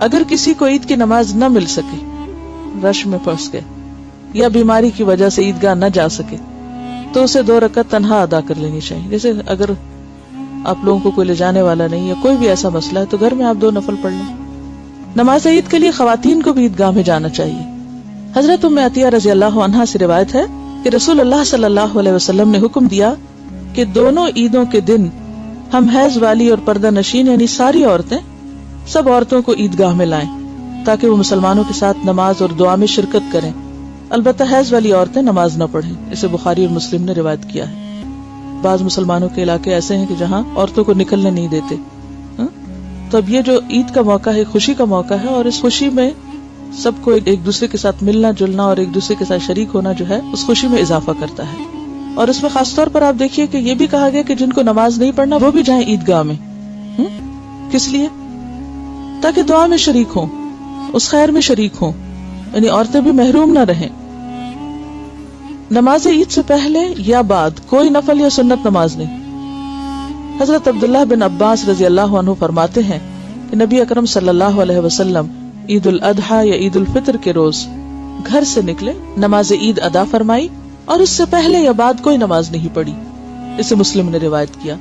اگر کسی کو عید کی نماز نہ مل سکے، رش میں پھنس گئے یا بیماری کی وجہ سے عیدگاہ نہ جا سکے، تو اسے 2 رکعت تنہا ادا کر لینی چاہیے. جیسے اگر آپ لوگوں کو کوئی لے جانے والا نہیں یا کوئی بھی ایسا مسئلہ ہے تو گھر میں آپ 2 نفل پڑھ لیں. نماز عید کے لیے خواتین کو بھی عیدگاہ میں جانا چاہیے. حضرت ام عطیہ رضی اللہ عنہا سے روایت ہے کہ رسول اللہ صلی اللہ علیہ وسلم نے حکم دیا کہ دونوں عیدوں کے دن ہم حیض والی اور پردہ نشین یعنی ساری عورتیں سب عورتوں کو عیدگاہ میں لائیں تاکہ وہ مسلمانوں کے ساتھ نماز اور دعا میں شرکت کریں. البتہ حیض والی عورتیں نماز نہ پڑھیں. اسے بخاری اور مسلم نے روایت کیا ہے. بعض مسلمانوں کے علاقے ایسے ہیں کہ جہاں عورتوں کو نکلنے نہیں دیتے. تو اب یہ جو عید کا موقع ہے، خوشی کا موقع ہے، اور اس خوشی میں سب کو ایک دوسرے کے ساتھ ملنا جلنا اور ایک دوسرے کے ساتھ شریک ہونا جو ہے اس خوشی میں اضافہ کرتا ہے. اور اس میں خاص طور پر آپ دیکھیے کہ یہ بھی کہا گیا کہ جن کو نماز نہیں پڑھنا وہ بھی جائیں عیدگاہ میں. کس لیے؟ تاکہ دعا میں شریک ہوں، اس خیر میں شریک ہوں، یعنی عورتیں بھی محروم نہ رہیں. نماز عید سے پہلے یا بعد کوئی نفل یا سنت نماز نہیں. حضرت عبداللہ بن عباس رضی اللہ عنہ فرماتے ہیں کہ نبی اکرم صلی اللہ علیہ وسلم عید الاضحیٰ یا عید الفطر کے روز گھر سے نکلے، نماز عید ادا فرمائی اور اس سے پہلے یا بعد کوئی نماز نہیں پڑھی. اسے مسلم نے روایت کیا.